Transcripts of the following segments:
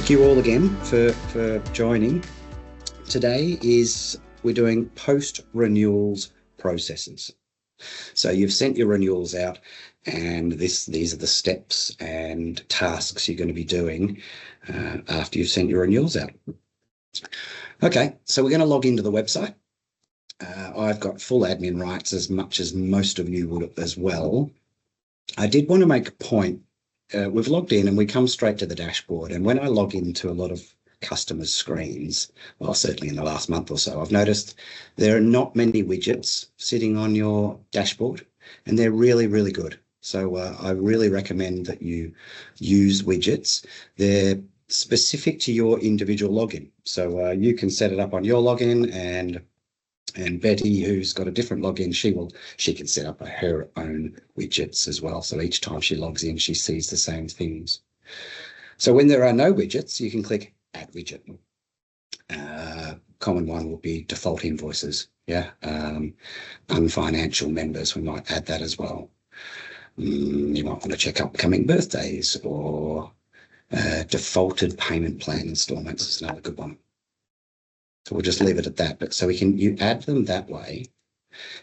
Thank you all again for joining. Today we're doing post-renewals processes. So you've sent your renewals out, and these are the steps and tasks you're going to be doing after you've sent your renewals out. Okay, so we're going to log into the website. I've got full admin rights, as much as most of you would as well. I did want to make a point. We've logged in and we come straight to the dashboard. And when I log into a lot of customers' screens, well, certainly in the last month or so, I've noticed there are not many widgets sitting on your dashboard, and they're really, really good. So I really recommend that you use widgets. They're specific to your individual login. So you can set it up on your login, and Betty, who's got a different login, she can set up her own widgets as well. So each time she logs in, she sees the same things. So when there are no widgets, you can click Add Widget. Common one will be default invoices. Yeah, unfinancial members, we might add that as well. You might want to check upcoming birthdays, or defaulted payment plan installments is another good one. So we'll just leave it at that. But so you add them that way,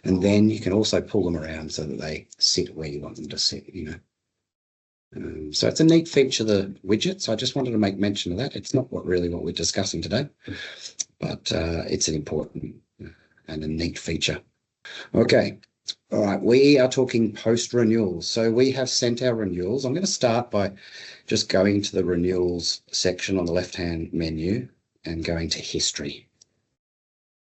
and then you can also pull them around so that they sit where you want them to sit, So it's a neat feature, the widgets. I just wanted to make mention of that. It's not really what we're discussing today, but it's an important and a neat feature. Okay. All right. We are talking post-renewals. So we have sent our renewals. I'm going to start by just going to the renewals section on the left-hand menu and going to history.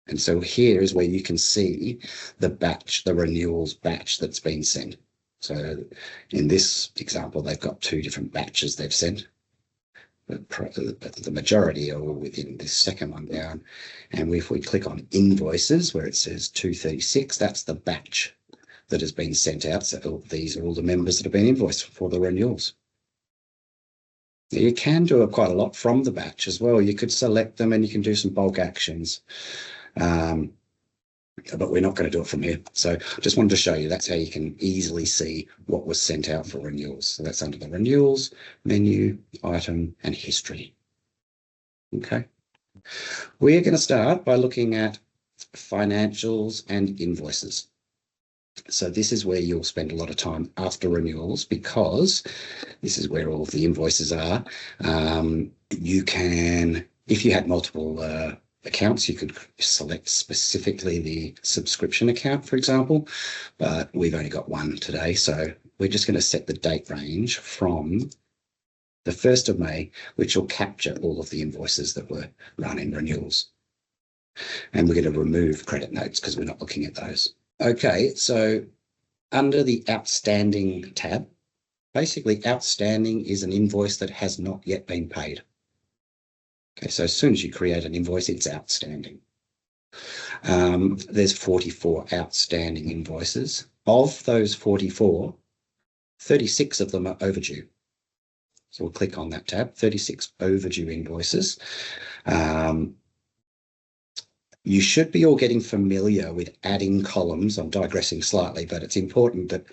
And so here is where you can see the renewals batch that's been sent. So in this example, they've got two different batches they've sent. But the majority are all within this second one down. And if we click on invoices, where it says 236, that's the batch that has been sent out. So these are all the members that have been invoiced for the renewals. You can do quite a lot from the batch as well. You could select them and you can do some bulk actions. But we're not going to do it from here. So I just wanted to show you that's how you can easily see what was sent out for renewals. So that's under the renewals, menu, item, and history. Okay. We are going to start by looking at financials and invoices. So this is where you'll spend a lot of time after renewals, because this is where all of the invoices are. You can, if you had multiple accounts, you could select specifically the subscription account, for example, but we've only got one today. So we're just going to set the date range from the 1st of May, which will capture all of the invoices that were run in renewals. And we're going to remove credit notes because we're not looking at those. Okay, so under the outstanding tab, basically outstanding is an invoice that has not yet been paid. Okay, so as soon as you create an invoice, it's outstanding. There's 44 outstanding invoices. Of those 44, 36 of them are overdue. So we'll click on that tab, 36 overdue invoices. You should be all getting familiar with adding columns. I'm digressing slightly, but it's important that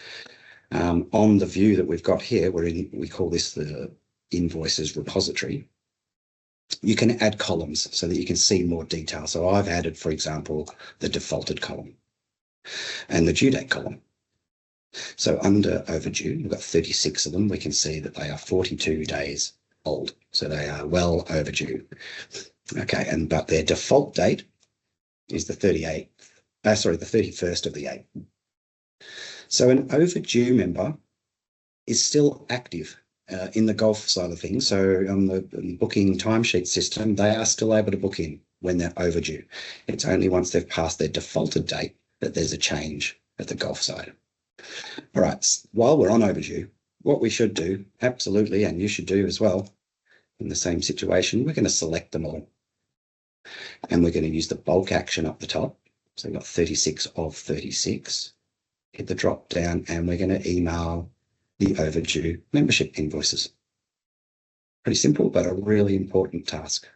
on the view that we've got here, we call this the invoices repository. You can add columns so that you can see more detail. So I've added, for example, the defaulted column and the due date column. So under overdue, we've got 36 of them. We can see that they are 42 days old. So they are well overdue. Okay, but their default date is the 31st of the 8th. So an overdue member is still active in the golf side of things. So on the booking timesheet system, they are still able to book in when they're overdue. It's only once they've passed their defaulted date that there's a change at the golf side. All right, while we're on overdue, what we should do, absolutely, and you should do as well, in the same situation, we're going to select them all. And we're going to use the bulk action up the top. So we've got 36 of 36. Hit the drop down, and we're going to email the overdue membership invoices. Pretty simple, but a really important task.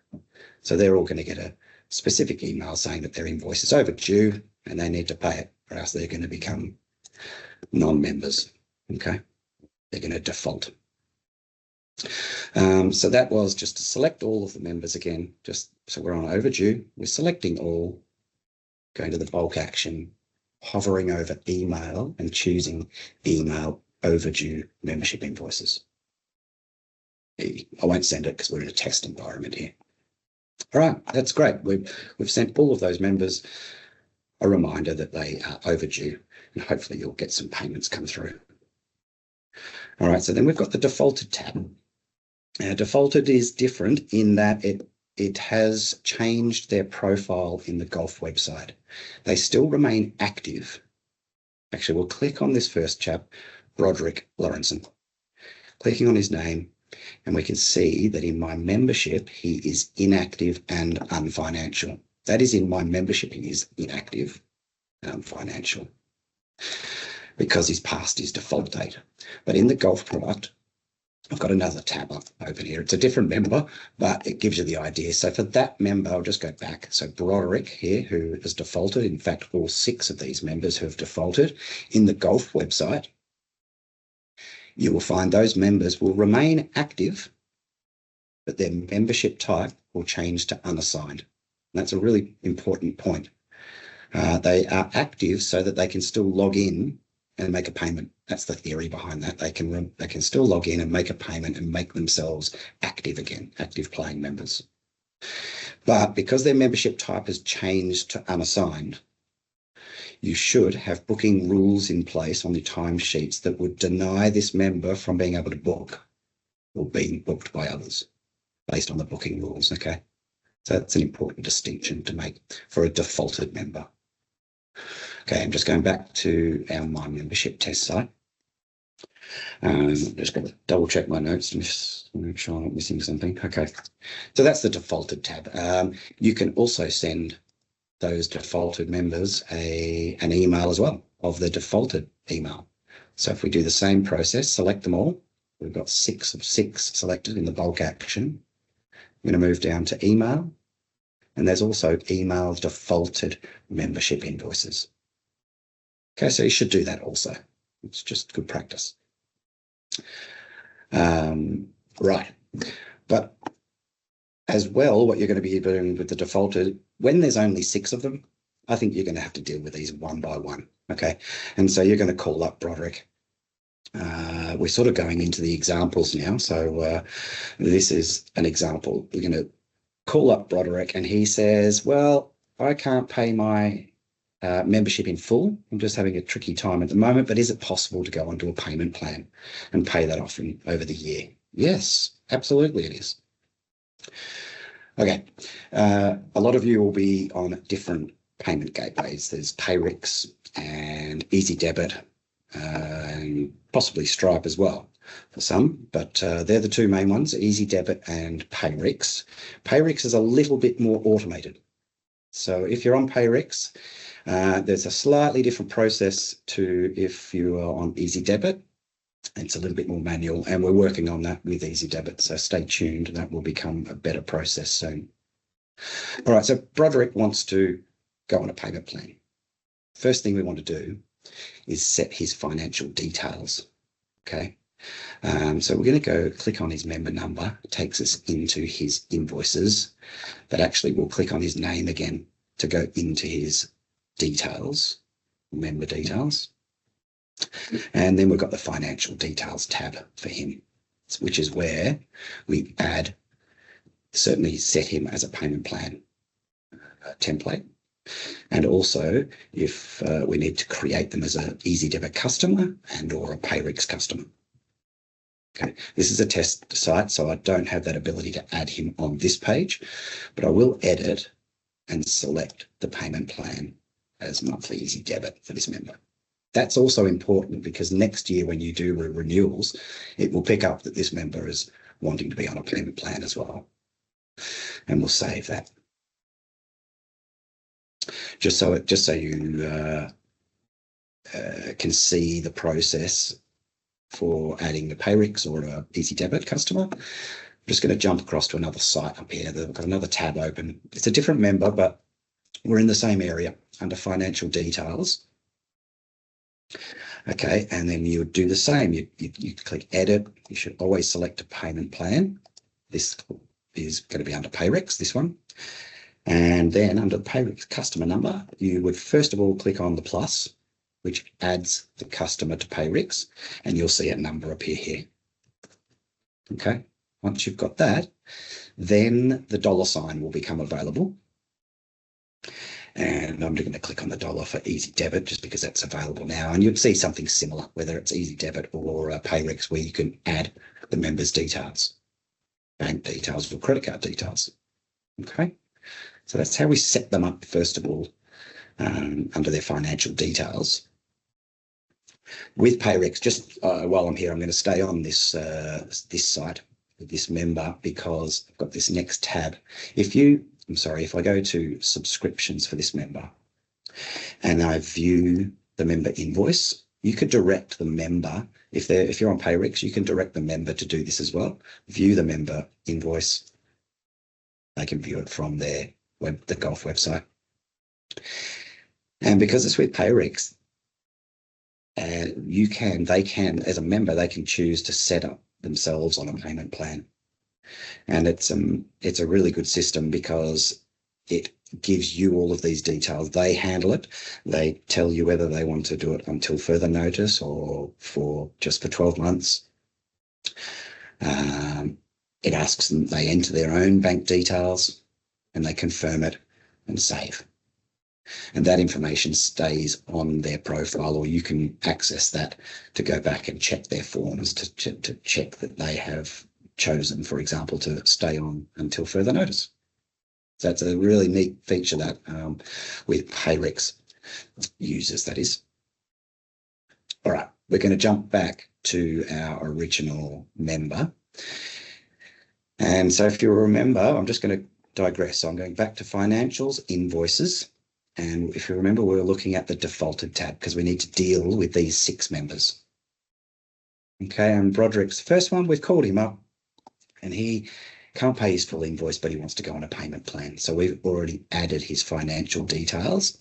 So they're all going to get a specific email saying that their invoice is overdue and they need to pay it, or else they're going to become non-members. Okay, they're going to default. So that was just to select all of the members again, just so we're on overdue. We're selecting all, going to the bulk action, hovering over email and choosing email overdue membership invoices. I won't send it because we're in a test environment here. All right, that's great. We've sent all of those members a reminder that they are overdue, and hopefully you'll get some payments come through. All right, so then we've got the defaulted tab. Defaulted is different in that it has changed their profile in the Golf website. They still remain active. Actually, we'll click on this first chap, Broderick Lawrenson. Clicking on his name, and we can see that in my membership, he is inactive and unfinancial. That is in my membership, he is inactive and unfinancial because he's past his default date. But in the Golf product, I've got another tab up open here. It's a different member, but it gives you the idea. So for that member, I'll just go back. So Broderick here, who has defaulted, in fact, all 6 of these members who have defaulted in the Golf website, you will find those members will remain active, but their membership type will change to unassigned. And that's a really important point. They are active so that they can still log in and make a payment. That's the theory behind that. They can still log in and make a payment and make themselves active again, active playing members. But because their membership type has changed to unassigned, you should have booking rules in place on the timesheets that would deny this member from being able to book or being booked by others based on the booking rules, okay? So that's an important distinction to make for a defaulted member. Okay, I'm just going back to our My Membership test site. I'm just going to double check my notes and make sure I'm not missing something. Okay, so that's the defaulted tab. You can also send those defaulted members an email as well of the defaulted email. So if we do the same process, select them all, we've got 6 of 6 selected in the bulk action. I'm going to move down to email, and there's also email defaulted membership invoices. Okay, so you should do that also. It's just good practice. Right, but as well, what you're going to be doing with the defaulted, when there's only 6 of them, I think you're going to have to deal with these one by one, okay? And so you're going to call up Broderick. We're sort of going into the examples now, so this is an example. We're going to call up Broderick, and he says, well, I can't pay my membership in full. I'm just having a tricky time at the moment, but is it possible to go onto a payment plan and pay that off over the year? Yes, absolutely it is. Okay, a lot of you will be on different payment gateways. There's Payrix and Easy Debit, and possibly Stripe as well for some, but they're the 2 main ones, Easy Debit and Payrix. Payrix is a little bit more automated. So if you're on Payrix, there's a slightly different process to if you are on Easy Debit. It's a little bit more manual, and we're working on that with Easy Debit, so stay tuned. That will become a better process soon. All right, so Broderick wants to go on a payment plan. First thing we want to do is set his financial details, okay? So we're going to go click on his member number. It takes us into his invoices, but actually we'll click on his name again to go into his details, member details. And then we've got the financial details tab for him, which is where we certainly set him as a payment plan template. And also if we need to create them as an Easy Debit customer and or a Payrix customer. Okay, this is a test site, so I don't have that ability to add him on this page, but I will edit and select the payment plan as monthly Easy Debit for this member. That's also important because next year when you do renewals, it will pick up that this member is wanting to be on a payment plan as well. And we'll save that. Just so you can see the process for adding the Payrix or a Easy Debit customer. I'm just going to jump across to another site up here. They've got another tab open. It's a different member, but we're in the same area under financial details. Okay, and then you would do the same. You click edit. You should always select a payment plan. This is going to be under Payrex, this one. And then under the Payrex customer number, you would first of all click on the plus, which adds the customer to Payrex, and you'll see a number appear here. Okay, once you've got that, then the $ will become available. And I'm going to click on the dollar for Easy Debit just because that's available now. And you'll see something similar, whether it's Easy Debit or Payrex, where you can add the member's details, bank details or credit card details. Okay, so that's how we set them up, first of all, under their financial details. With Payrex, just while I'm here, I'm going to stay on this this site with this member because I've got this next tab. If I go to subscriptions for this member and I view the member invoice, you could direct the member, if you're on Payrex, you can direct the member to do this as well. View the member invoice. They can view it from the Golf website. And because it's with Payrex, they can, as a member, they can choose to set up themselves on a payment plan. And it's a really good system because it gives you all of these details. They handle it. They tell you whether they want to do it until further notice or just for 12 months. It asks them, they enter their own bank details and they confirm it and save. And that information stays on their profile, or you can access that to go back and check their forms to check that they have chosen, for example, to stay on until further notice. So that's a really neat feature that with Payrex users, that is. All right, we're going to jump back to our original member. And so if you remember, I'm just going to digress. So I'm going back to financials, invoices. And if you remember, we were looking at the defaulted tab because we need to deal with these 6 members. Okay, and Broderick's first one, we've called him up and he can't pay his full invoice, but he wants to go on a payment plan. So we've already added his financial details.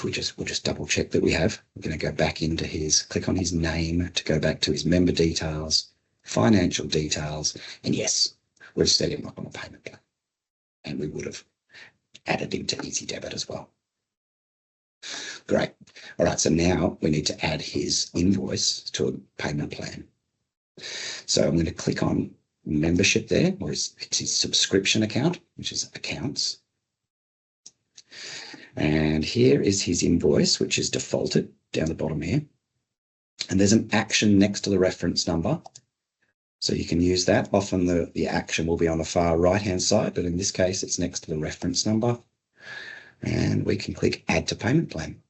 We'll just double check that we have. We're going to go back into click on his name to go back to his member details, financial details, and yes, we've set him up on a payment plan. And we would have added him to Easy Debit as well. Great. All right, so now we need to add his invoice to a payment plan. So I'm going to click on membership there, or it's his subscription account, which is accounts. And here is his invoice, which is defaulted down the bottom here. And there's an action next to the reference number. So you can use that. Often the action will be on the far right-hand side, but in this case, it's next to the reference number. And we can click Add to Payment Plan.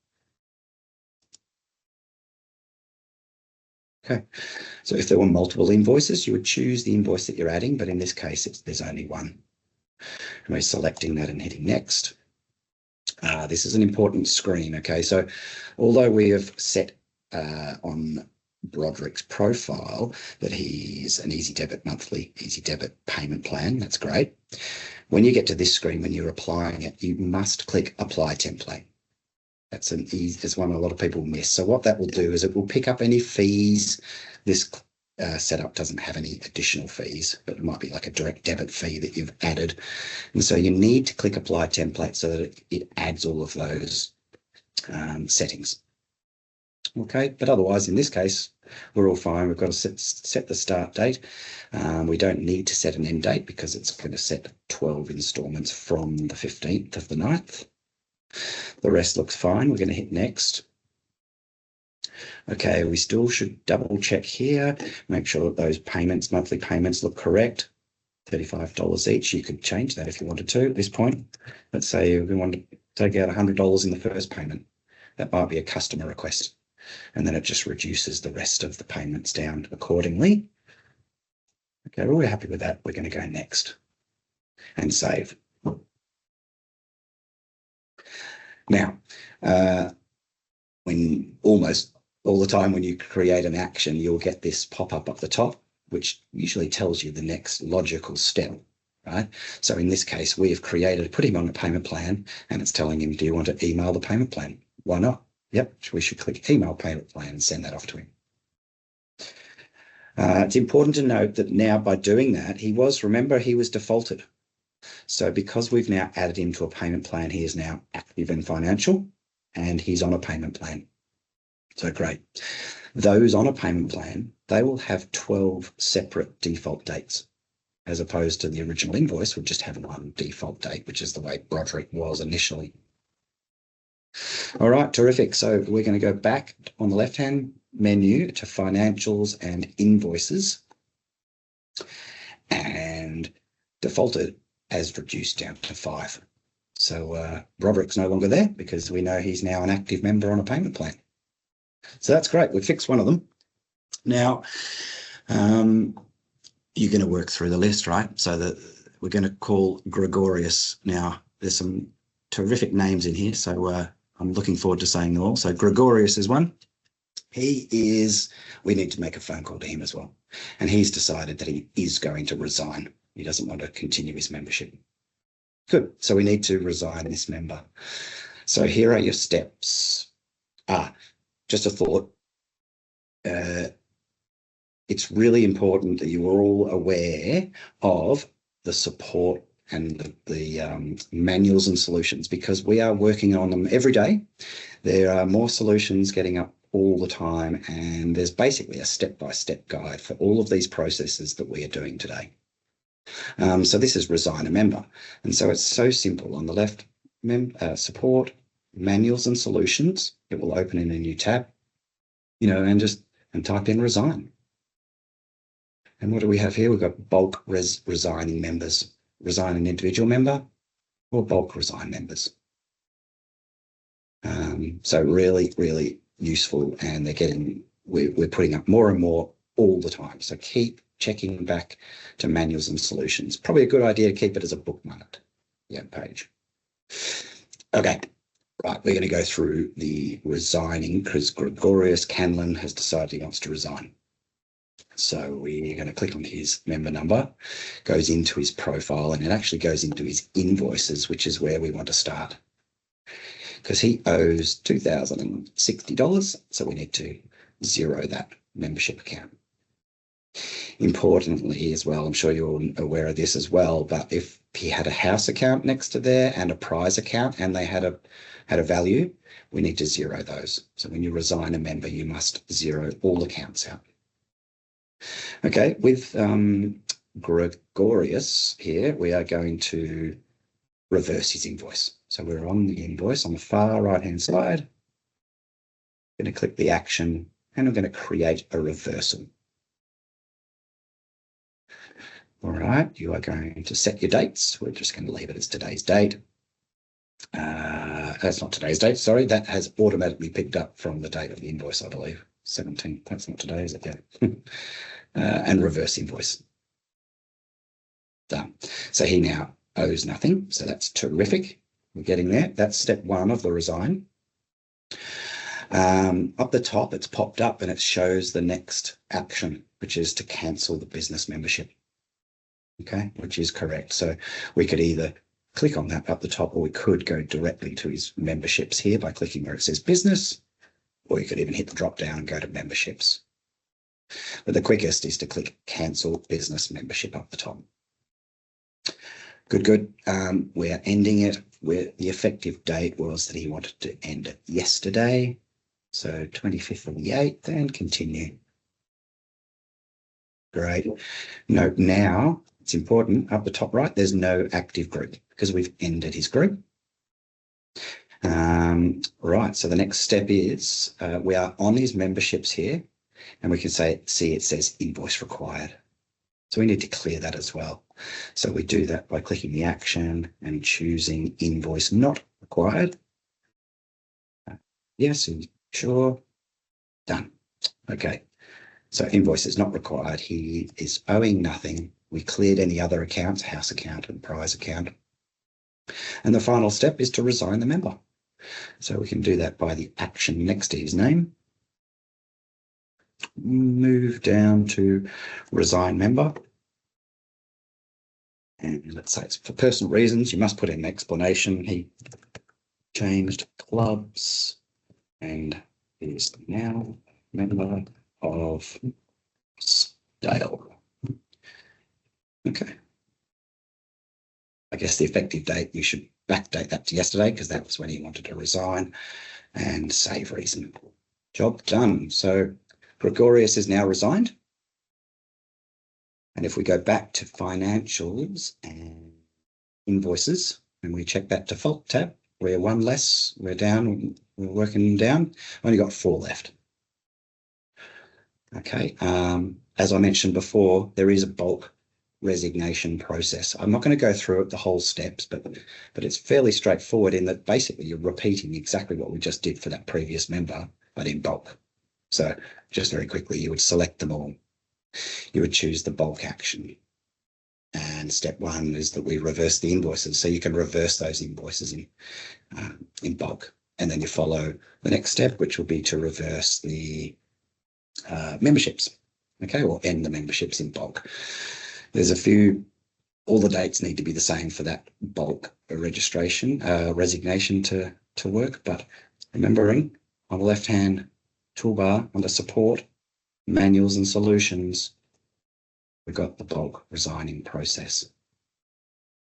Okay, so if there were multiple invoices, you would choose the invoice that you're adding, but in this case, there's only one. And we're selecting that and hitting Next. This is an important screen, okay? So although we have set on Broderick's profile that he's an Easy Debit monthly Easy Debit payment plan, that's great. When you get to this screen, when you're applying it, you must click Apply Template. That's one a lot of people miss. So what that will do is it will pick up any fees. This setup doesn't have any additional fees, but it might be like a direct debit fee that you've added. And so you need to click Apply Template so that it adds all of those settings. Okay, but otherwise, in this case, we're all fine. We've got to set the start date. We don't need to set an end date because it's going to set 12 installments from the 15th of the 9th. The rest looks fine. We're going to hit Next. Okay, we still should double check here, make sure that those monthly payments look correct. $35 each. You could change that if you wanted to at this point. Let's say we want to take out $100 in the first payment. That might be a customer request. And then it just reduces the rest of the payments down accordingly. Okay, well, we're happy with that. We're going to go Next and save. Now, when almost all the time when you create an action, you'll get this pop-up at the top, which usually tells you the next logical step, right? So in this case, we have put him on a payment plan, and it's telling him, do you want to email the payment plan? Why not? Yep, we should click email payment plan and send that off to him. It's important to note that now by doing that, remember, he was defaulted. So because we've now added him to a payment plan, he is now active and financial, and he's on a payment plan. So great. Those on a payment plan, they will have 12 separate default dates, as opposed to the original invoice would just have one default date, which is the way Broderick was initially. All right, terrific. So we're going to go back on the left-hand menu to financials and invoices, and defaulted as reduced down to 5. So Broderick's no longer there because we know he's now an active member on a payment plan. So that's great. We fixed one of them. Now, you're going to work through the list, right? So that we're going to call Gregorius. Now, there's some terrific names in here, so I'm looking forward to saying them all. So Gregorius is one. We need to make a phone call to him as well. And he's decided that he is going to resign. He doesn't want to continue his membership. Good. So we need to resign this member. So here are your steps. Just a thought. It's really important that you are all aware of the support and the manuals and solutions, because we are working on them every day. There are more solutions getting up all the time, and there's basically a step-by-step guide for all of these processes that we are doing today. So this is resign a member. And so it's so simple. On the left, support, manuals and solutions. It will open in a new tab, and type in resign. And what do we have here? We've got bulk resigning members, resign an individual member, or bulk resign members. So really, really useful, and we're putting up more and more all the time. So keep checking back to manuals and solutions. Probably a good idea to keep it as a bookmarked page. Okay, right, we're going to go through the resigning because Gregorius Canlin has decided he wants to resign. So we're going to click on his member number, goes into his profile, and it actually goes into his invoices, which is where we want to start. Because he owes $2,060, so we need to zero that membership account. Importantly as well, I'm sure you're aware of this as well, but if he had a house account next to there and a prize account and they had a value, we need to zero those. So when you resign a member, you must zero all accounts out. Okay, with Gregorius here, we are going to reverse his invoice. So we're on the invoice on the far right-hand side. I'm going to click the action, and I'm going to create a reversal. All right, you are going to set your dates. We're just going to leave it as today's date. That's not today's date, sorry. That has automatically picked up from the date of the invoice, I believe. 17th, that's not today, is it? Yeah. And reverse invoice. Done. So he now owes nothing, so that's terrific. We're getting there. That's step one of the resign. Up the top, it's popped up and it shows the next action, which is to cancel the business membership. Okay, which is correct. So we could either click on that up the top, or we could go directly to his memberships here by clicking where it says business, or you could even hit the drop down and go to memberships. But the quickest is to click cancel business membership up the top. Good. We're ending it where the effective date was that he wanted to end it yesterday. So 25th of the 8th, and continue. Great. Note now, it's important, up the top right, there's no active group because we've ended his group. Right, so the next step is we are on his memberships here, and we can see it says invoice required. So we need to clear that as well. So we do that by clicking the action and choosing invoice not required. Yes, sure, done. Okay, so invoice is not required. He is owing nothing. We cleared any other accounts, house account and prize account. And the final step is to resign the member. So we can do that by the action next to his name. Move down to resign member. And let's say it's for personal reasons. You must put in an explanation. He changed clubs and is now member of Dale. Okay. I guess the effective date, you should backdate that to yesterday because that was when he wanted to resign, and save reason. Job done. So Gregorius is now resigned. And if we go back to financials and invoices, and we check that default tab, we're one less, we're down, we're working down, only got 4 left. Okay, as I mentioned before, there is a bulk resignation process. I'm not going to go through it the whole steps, but it's fairly straightforward in that basically you're repeating exactly what we just did for that previous member, but in bulk. So just very quickly, you would select them all. You would choose the bulk action. And step 1 is that we reverse the invoices. So you can reverse those invoices in bulk. And then you follow the next step, which will be to reverse the memberships, okay, or end the memberships in bulk. There's a few, all the dates need to be the same for that bulk resignation to work, but remembering on the left-hand toolbar under support, manuals and solutions, we've got the bulk resigning process.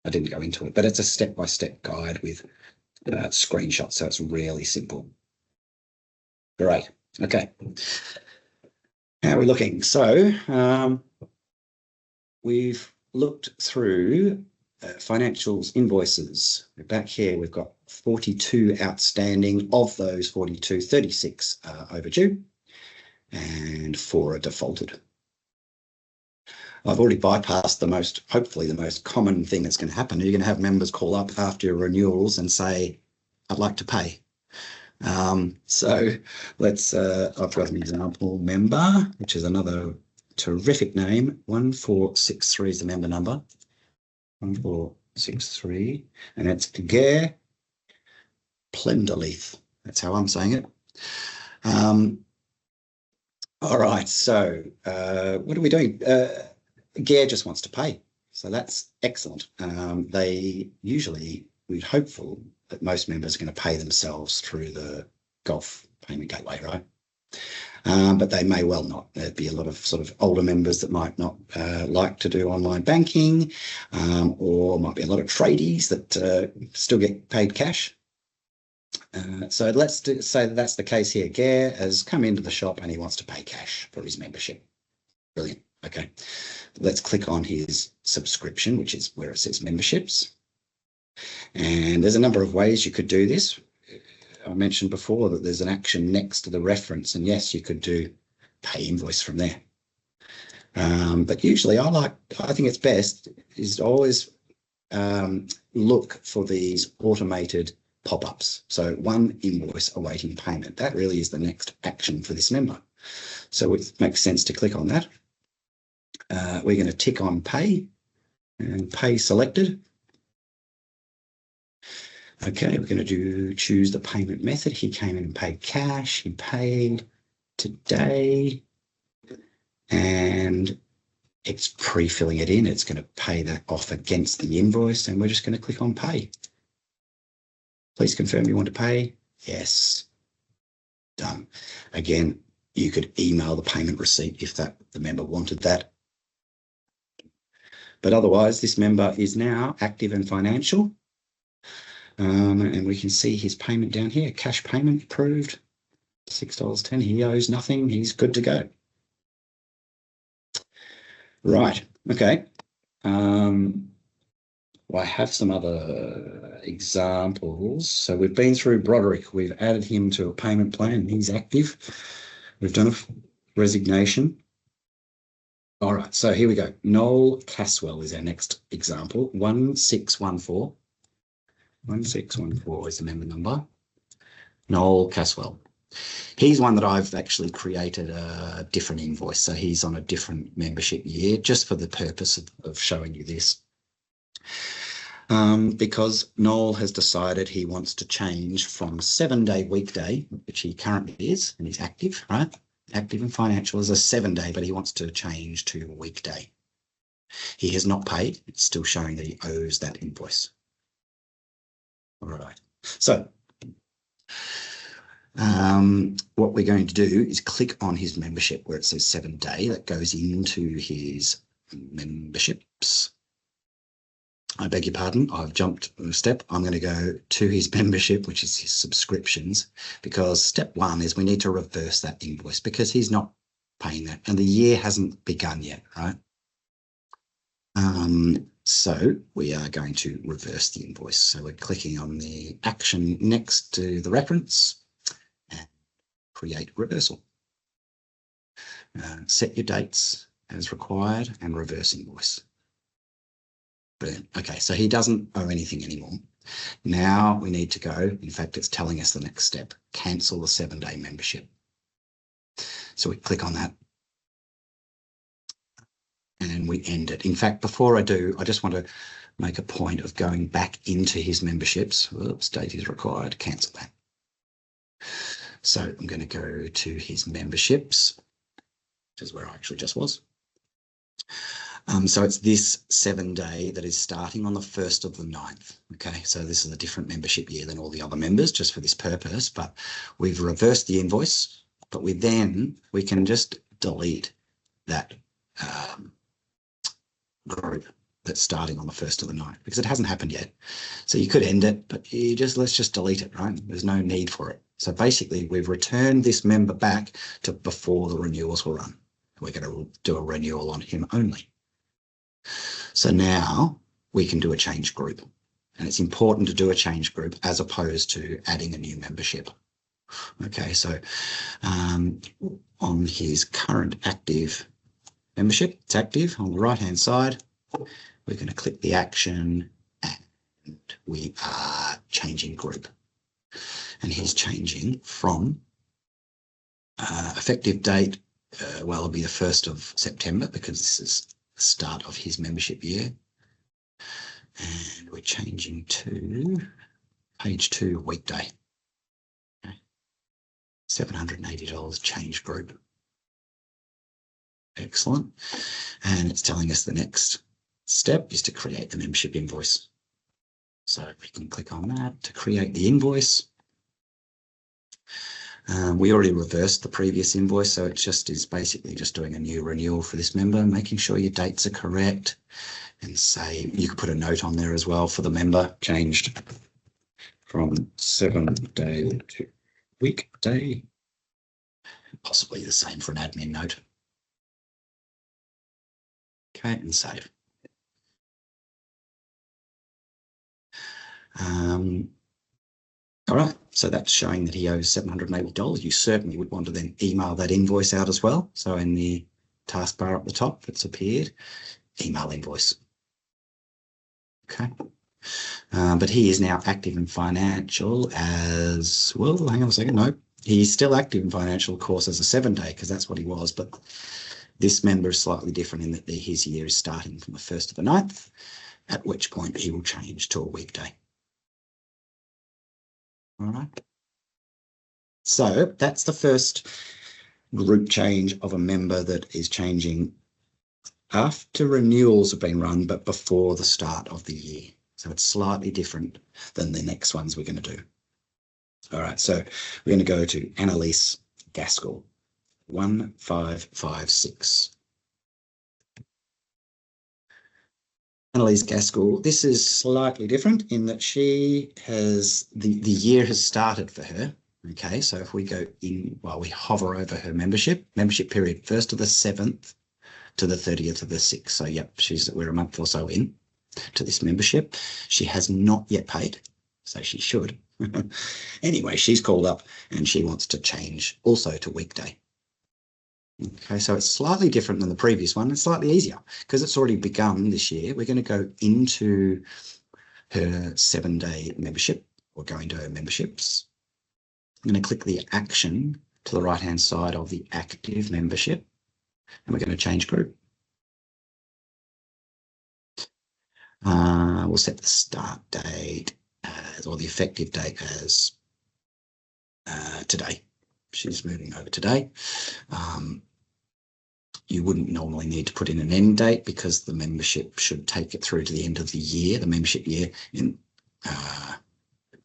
I didn't go into it, but it's a step-by-step guide with screenshots, so it's really simple. Great, okay. How are we looking? So we've looked through financials, invoices. Back here, we've got 42 outstanding. Of those 42, 36 are overdue and 4 are defaulted. I've already bypassed hopefully the most common thing that's going to happen. You're going to have members call up after your renewals and say, I'd like to pay. So let's, I've got an example member, which is another terrific name. 1463 is the member number. 1463, and it's Gare Plenderleith. That's how I'm saying it. All right, so what are we doing? Gare just wants to pay, so that's excellent. We'd hopeful that most members are going to pay themselves through the Golf Payment Gateway, right? But they may well not. There'd be a lot of sort of older members that might not like to do online banking, or might be a lot of tradies that still get paid cash. So let's say that that's the case here. Gare has come into the shop and he wants to pay cash for his membership. Brilliant. Okay. Let's click on his subscription, which is where it says memberships. And there's a number of ways you could do this. I mentioned before that there's an action next to the reference, and yes, you could do pay invoice from there. But usually I think it's best is to always look for these automated pop-ups. So 1 invoice awaiting payment. That really is the next action for this member. So it makes sense to click on that. We're going to tick on pay and pay selected. Okay, we're going to choose the payment method. He came in and paid cash. He paid today, and it's pre-filling it in. It's going to pay that off against the invoice, and we're just going to click on pay. Please confirm you want to pay. Yes. Done. Again, you could email the payment receipt if the member wanted that. But otherwise, this member is now active and financial. And we can see his payment down here. Cash payment approved, $6.10. He owes nothing. He's good to go. Right. Okay. I have some other examples. So we've been through Broderick. We've added him to a payment plan. He's active. We've done a resignation. All right. So here we go. Noel Caswell is our next example. 1614. 1614 is the member number. Noel Caswell. He's one that I've actually created a different invoice. So he's on a different membership year just for the purpose of showing you this. Because Noel has decided he wants to change from 7-day weekday, which he currently is, and he's active, right? Active and financial is a 7-day, but he wants to change to weekday. He has not paid. It's still showing that he owes that invoice. All right. So What we're going to do is click on his membership where it says 7-day. That goes into his memberships. I beg your pardon, I've jumped a step. I'm going to go to his membership, which is his subscriptions, because step 1 is we need to reverse that invoice because he's not paying that and the year hasn't begun yet, right? So we are going to reverse the invoice. So we're clicking on the action next to the reference and create reversal. Set your dates as required and reverse invoice. Brilliant. Okay, so he doesn't owe anything anymore. Now we need to go, in fact, it's telling us the next step, cancel the 7-day membership. So we click on that and we end it. In fact, before I do, I just want to make a point of going back into his memberships. Oops, date is required, cancel that. So I'm going to go to his memberships, which is where I actually just was. So it's this 7-day that is starting on the 1st of the 9th. Okay, so this is a different membership year than all the other members just for this purpose, but we've reversed the invoice, but we can just delete that group that's starting on the 1st of the 9th because it hasn't happened yet. So you could end it, but let's just delete it, right? There's no need for it. So basically we've returned this member back to before the renewals will run. We're going to do a renewal on him only. So now we can do a change group, and it's important to do a change group as opposed to adding a new membership. Okay, so on his current active membership, it's active on the right hand side. We're going to click the action and we are changing group, and he's changing from effective date. Well, it'll be the 1st of September because this is the start of his membership year. And we're changing to page 2, weekday. Okay. $780 change group. Excellent. And it's telling us the next step is to create the membership invoice. So we can click on that to create the invoice. We already reversed the previous invoice, so it just is basically just doing a new renewal for this member, making sure your dates are correct, and say you could put a note on there as well for the member, changed from 7-day to weekday, possibly the same for an admin note. Okay, and save. All right, so that's showing that he owes $780. You certainly would want to then email that invoice out as well. So in the taskbar at the top, it's appeared, email invoice. Okay, but he is now active in financial as, well, hang on a second, no, he's still active in financial, of course, as a 7-day because that's what he was, but this member is slightly different in that his year is starting from the 1st of the 9th, at which point he will change to a weekday. All right. So that's the first group change of a member that is changing after renewals have been run, but before the start of the year. So it's slightly different than the next ones we're going to do. All right, so we're going to go to Annalise Gaskell, 1556. Annalise Gaskell, this is slightly different in that she has, the year has started for her. Okay, so if we go in, well, we hover over her membership period, 1st of the 7th to the 30th of the 6th. So yep, we're a month or so in to this membership. She has not yet paid, so she should. Anyway, she's called up and she wants to change also to weekday. Okay, so it's slightly different than the previous one. It's slightly easier because it's already begun this year. We're going to go into her 7-day membership or go into her memberships. I'm going to click the action to the right-hand side of the active membership, and we're going to change group. We'll set the start date as, or the effective date as today. She's moving over today. You wouldn't normally need to put in an end date because the membership should take it through to the end of the year, the membership year.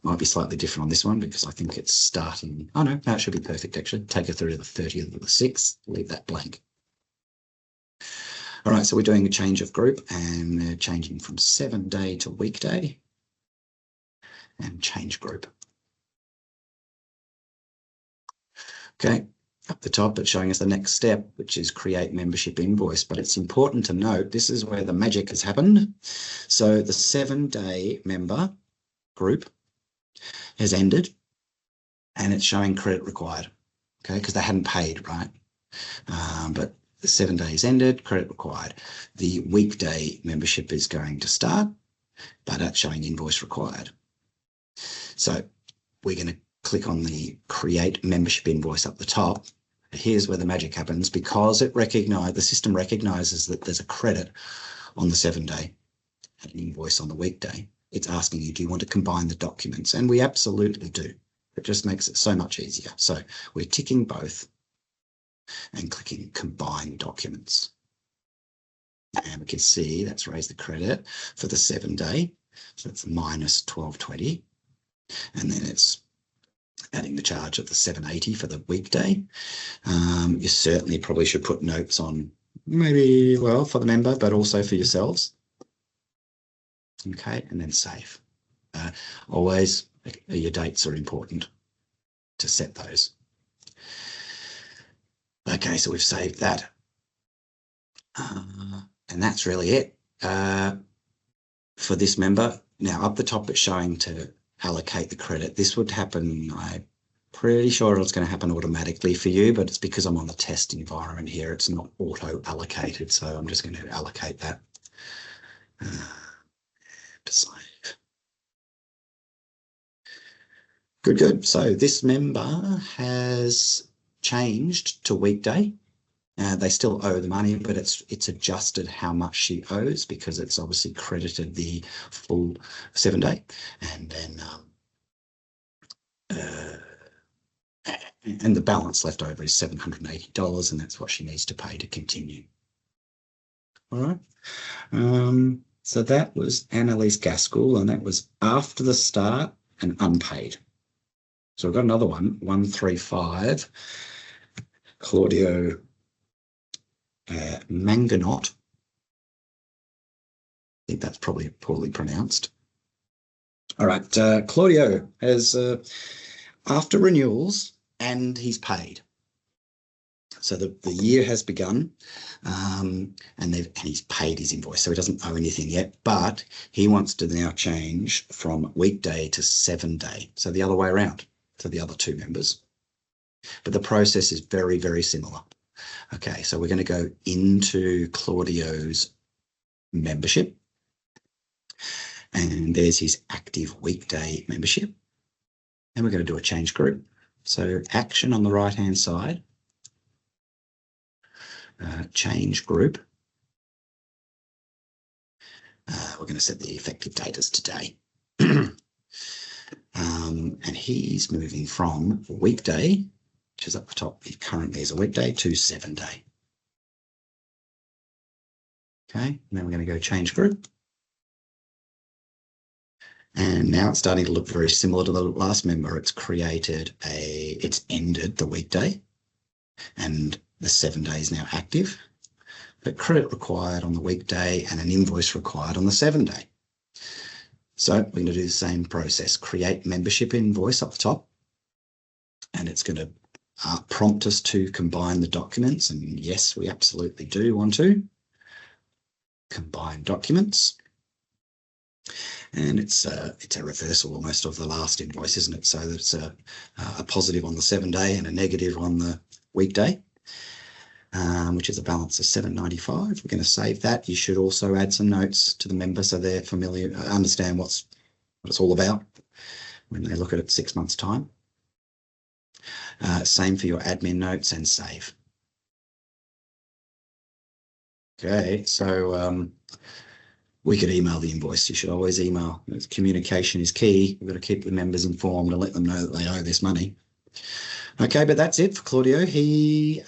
Might be slightly different on this one because I think it's starting. Oh, no, it should be perfect, actually. Take her through to the 30th of the 6th, leave that blank. All right, so we're doing a change of group and they're changing from 7-day to weekday and change group. Okay, up the top, it's showing us the next step, which is create membership invoice. But it's important to note, this is where the magic has happened. So the 7-day member group has ended and it's showing credit required, okay, because they hadn't paid, right? But the 7 days ended, credit required. The weekday membership is going to start, but that's showing invoice required. So we're going to click on the create membership invoice up the top. Here's where the magic happens, because the system recognizes that there's a credit on the 7-day and an invoice on the weekday. It's asking you, do you want to combine the documents? And we absolutely do. It just makes it so much easier. So we're ticking both and clicking combine documents. And we can see that's raised the credit for the 7-day. So it's minus 12.20. And then it's adding the charge of the 7.80 for the weekday. You certainly probably should put notes on, maybe, well, for the member, but also for yourselves. Okay, and then save. Always, your dates are important to set those. Okay, so we've saved that. And that's really it for this member. Now, up the top, it's showing to allocate the credit. This would happen, I'm pretty sure it's going to happen automatically for you, but it's because I'm on the test environment here. It's not auto-allocated, so I'm just going to allocate that to save. Good. So this member has changed to weekday. They still owe the money, but it's adjusted how much she owes because it's obviously credited the full 7-day, and then and the balance left over is $780, and that's what she needs to pay to continue. All right. So that was Annalise Gaskell, and that was after the start and unpaid. So we've got another one, 135, Claudio Manganot. I think that's probably poorly pronounced. All right, Claudio has, after renewals, and he's paid. So the year has begun, and he's paid his invoice, so he doesn't owe anything yet, but he wants to now change from weekday to 7-day, so the other way around to the other two members. But the process is very, very similar. Okay, so we're going to go into Claudio's membership, and there's his active weekday membership, and we're going to do a change group. So action on the right-hand side, change group. We're going to set the effective date as today. And he's moving from weekday, which is up the top, it currently is a weekday, to 7-day. Okay, and then we're going to go change group. And now it's starting to look very similar to the last member. It's ended the weekday, and the 7-day is now active, but credit required on the weekday and an invoice required on the 7-day. So we're going to do the same process, create membership invoice up the top, and it's going to prompt us to combine the documents. And yes, we absolutely do want to combine documents. And it's a reversal almost of the last invoice, isn't it? So that it's a positive on the 7-day and a negative on the weekday, which is a balance of $795. We're going to save that. You should also add some notes to the member so they're familiar, understand what it's all about when they look at it 6 months' time. Same for your admin notes, and save. Okay, so we could email the invoice. You should always email. Communication is key. We've got to keep the members informed and let them know that they owe this money. Okay, but that's it for Claudio. He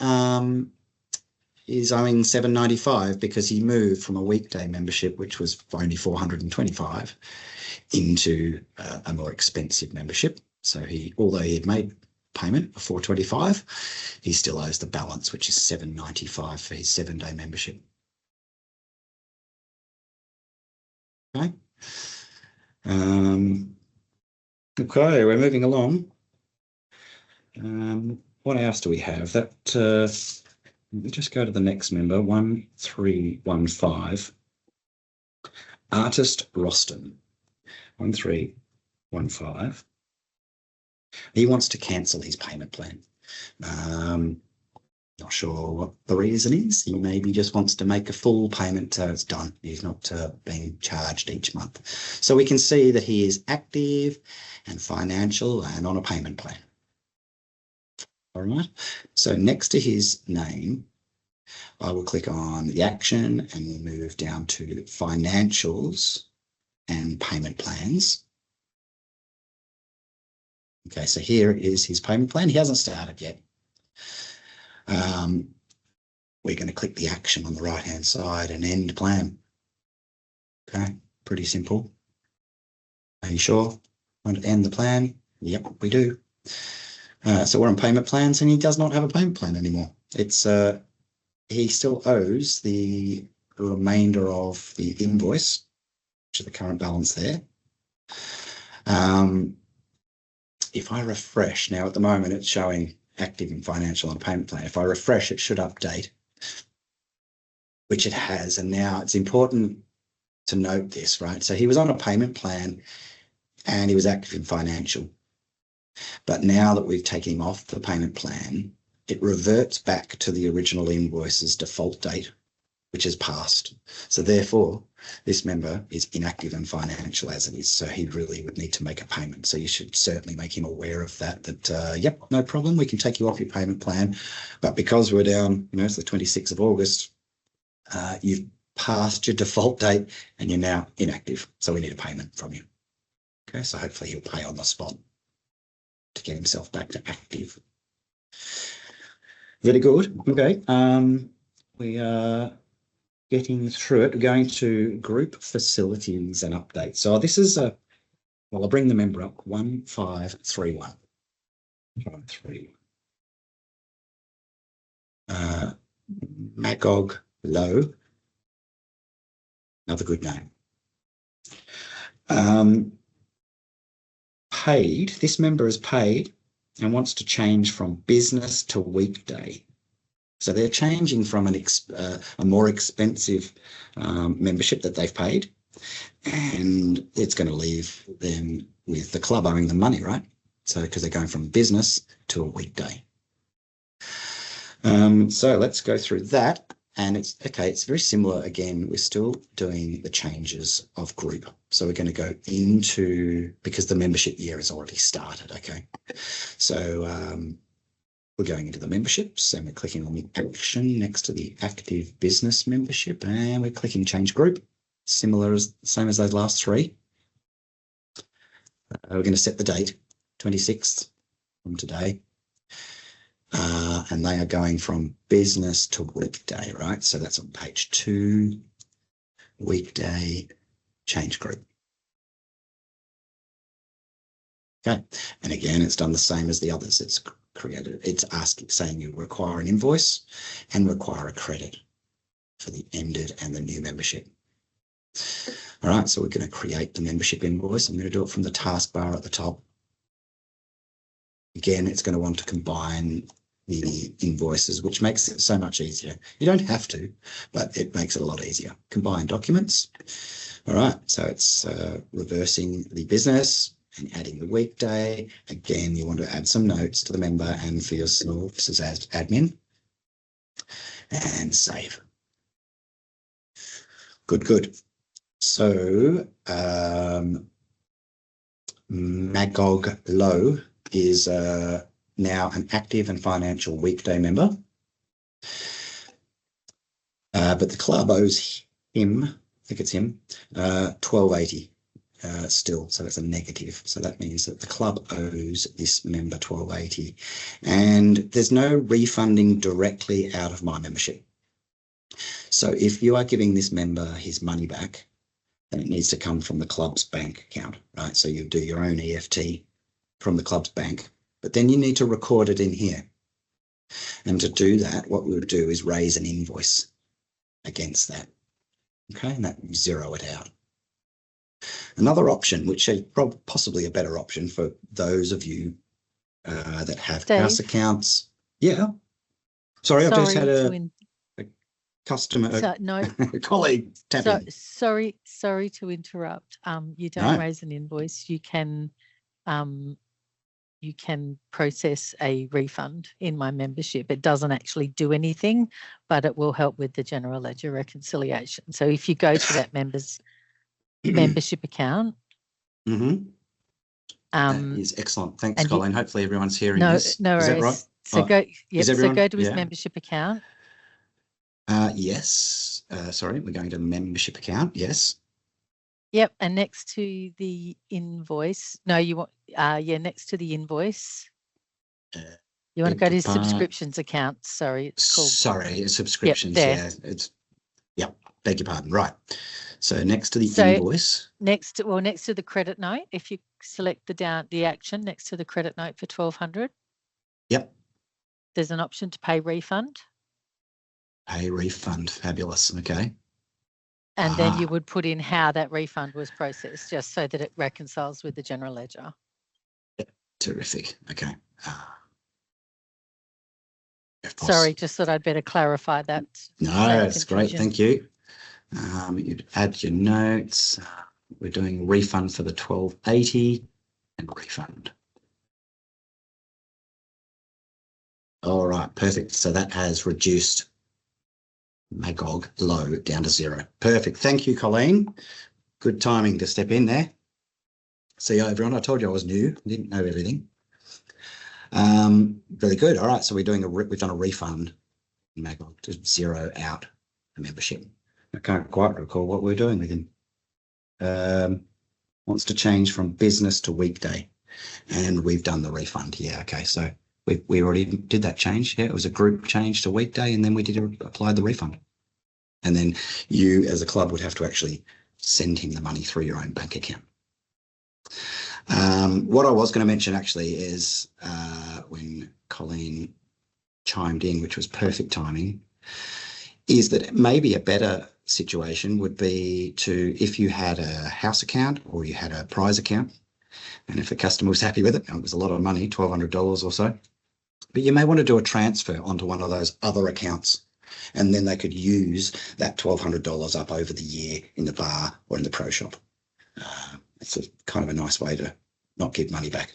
is owing $7.95 because he moved from a weekday membership, which was only $425, into a more expensive membership. So although he had made payment of $425, he still owes the balance, which is $7.95 for his 7-day membership. Okay. Okay, we're moving along. What else do we have? Let me just go to the next member, 1315. Artist Roston, 1315. He wants to cancel his payment plan. Not sure what the reason is. He maybe just wants to make a full payment so it's done. He's not being charged each month. So we can see that he is active and financial and on a payment plan. All right. So next to his name, I will click on the action and we'll move down to financials and payment plans. Okay, so here is his payment plan. He hasn't started yet. We're going to click the action on the right-hand side and end plan. Okay, pretty simple. Are you sure? Want to end the plan? Yep, we do. So we're on payment plans and he does not have a payment plan anymore. It's he still owes the remainder of the invoice, which is the current balance there. If I refresh, now at the moment it's showing active and financial on a payment plan. If I refresh, it should update, which it has. And now it's important to note this, right? So he was on a payment plan and he was active in financial. But now that we've taken him off the payment plan, it reverts back to the original invoice's default date, which is passed. So therefore, this member is inactive and financial as it is. So he really would need to make a payment. So you should certainly make him aware of that, yep, no problem. We can take you off your payment plan. But because we're down, it's the 26th of August, you've passed your default date and you're now inactive. So we need a payment from you. Okay, so hopefully he'll pay on the spot to get himself back to active. Very good. Okay. We are getting through it. We're going to group facilities and updates. So this is well, I'll bring the member up. 1531. 531. Magog Low. Another good name. Paid. This member is paid and wants to change from business to weekday. So they're changing from a more expensive membership that they've paid, and it's going to leave them with the club owing them money, right? So because they're going from business to a weekday. So let's go through that. And it's very similar. Again, we're still doing the changes of group. So we're going to go into, because the membership year has already started, okay? So we're going into the memberships and we're clicking on the action next to the active business membership and we're clicking change group, same as those last three. We're going to set the date, 26th from today. And they are going from business to weekday, right? So that's on page 2, weekday, change group. Okay, and again, it's done the same as the others. It's saying you require an invoice and require a credit for the ended and the new membership. All right, so we're going to create the membership invoice. I'm going to do it from the taskbar at the top. Again, it's going to want to combine the invoices, which makes it so much easier. You don't have to, but it makes it a lot easier. Combine documents. All right, so it's reversing the business and adding the weekday. Again, you want to add some notes to the member and for yourself as admin. And save. Good. So Magog Low is now an active and financial weekday member. But the club owes him, I think it's him, $12.80 still, so it's a negative. So that means that the club owes this member $12.80, and there's no refunding directly out of my membership. So if you are giving this member his money back, then it needs to come from the club's bank account, right? So you do your own EFT from the club's bank, but then you need to record it in here. And to do that, what we would do is raise an invoice against that. Okay, and that zero it out. Another option, which is possibly a better option for those of you that have house accounts. Yeah. Sorry, I've just had a customer, colleague tap in. Sorry to interrupt. You don't raise an invoice. You can process a refund in my membership. It doesn't actually do anything, but it will help with the general ledger reconciliation. So if you go to that membership account. Mm-hmm. That is excellent. Thanks, Colleen. Hopefully everyone's hearing this. No worries. Is that right? So go to his membership account. Yes. Sorry, we're going to membership account. Yes. Yep, and next to the invoice. No, you want next to the invoice. You want to go to his subscriptions account. Sorry, it's called. Sorry, subscriptions. Yep, beg your pardon. Right. So next to the invoice. Next to the credit note, if you select the action next to the credit note for 1,200. Yep. There's an option to pay refund. Pay refund. Fabulous. Okay. And then you would put in how that refund was processed, just so that it reconciles with the general ledger. Terrific. Okay. Sorry, just thought I'd better clarify that. No, that's great. Thank you. You'd add your notes. We're doing refund for the 1,280 and refund. All right, perfect. So that has reduced Magog low down to zero. Perfect. Thank you, Colleen. Good timing to step in there. See you, everyone. I told you I was new. I didn't know everything. Very good. All right. So we've done a refund in Magog to zero out the membership. I can't quite recall what we're doing with him. Wants to change from business to weekday, and we've done the refund. Yeah. Okay. So we already did that change. Yeah, it was a group change to weekday, and then we applied the refund. And then you, as a club, would have to actually send him the money through your own bank account. What I was going to mention actually is when Colleen chimed in, which was perfect timing, is that maybe a better situation would be if you had a house account or you had a prize account, and if a customer was happy with it, and it was a lot of money, $1,200 or so, but you may want to do a transfer onto one of those other accounts, and then they could use that $1,200 up over the year in the bar or in the pro shop. It's kind of a nice way to not give money back.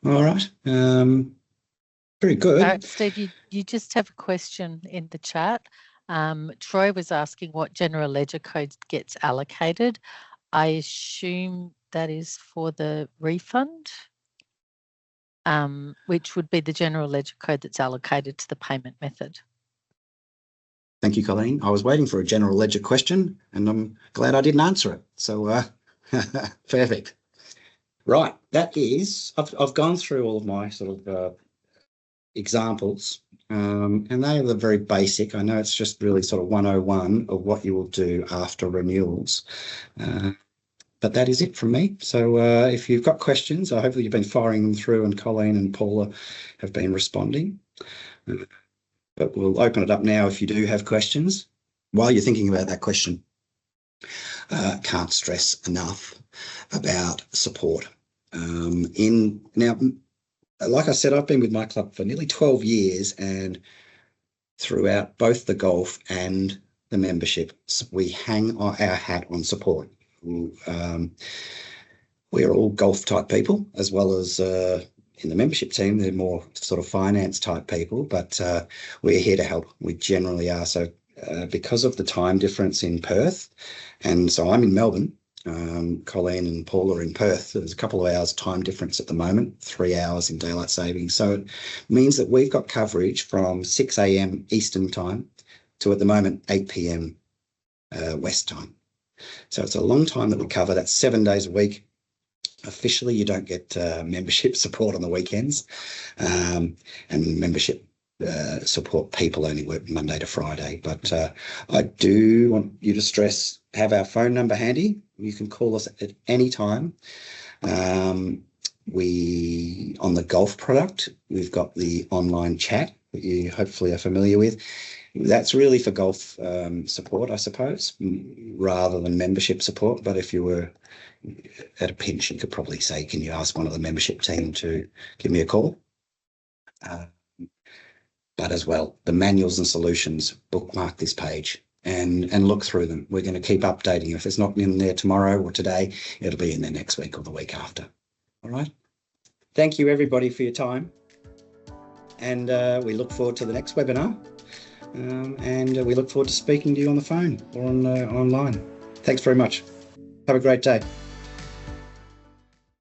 All right. Very good. All right, Steve, you just have a question in the chat. Troy was asking what general ledger code gets allocated. I assume that is for the refund, which would be the general ledger code that's allocated to the payment method. Thank you, Colleen. I was waiting for a general ledger question, and I'm glad I didn't answer it. So perfect. Right, that is, I've gone through all of my sort of examples, and they are very basic. I know it's just really sort of 101 of what you will do after renewals. But that is it from me. So if you've got questions, hopefully you've been firing them through, and Colleen and Paula have been responding. But we'll open it up now if you do have questions. While you're thinking about that question, can't stress enough about support. Now, like I said, I've been with MiClub for nearly 12 years, and throughout both the golf and the membership, we hang our hat on support. We're all golf type people, as well as in the membership team, they're more sort of finance type people, but we're here to help. We generally are. So because of the time difference in Perth, and so I'm in Melbourne, Colleen and Paul are in Perth. There's a couple of hours time difference at the moment, 3 hours in daylight savings. So it means that we've got coverage from 6 a.m. Eastern time to, at the moment, 8 p.m. West time. So it's a long time that we cover. That's 7 days a week. Officially, you don't get membership support on the weekends, and membership support people only work Monday to Friday. But I do want you to stress, have our phone number handy. You can call us at any time. We, on the golf product, we've got the online chat that you hopefully are familiar with. That's really for golf support, I suppose, rather than membership support. But if you were at a pinch, you could probably say, can you ask one of the membership team to give me a call? But as well, the manuals and solutions, bookmark this page and look through them. We're going to keep updating. If it's not in there tomorrow or today, it'll be in there next week or the week after. All right. Thank you, everybody, for your time. And we look forward to the next webinar. And we look forward to speaking to you on the phone or online. Thanks very much. Have a great day.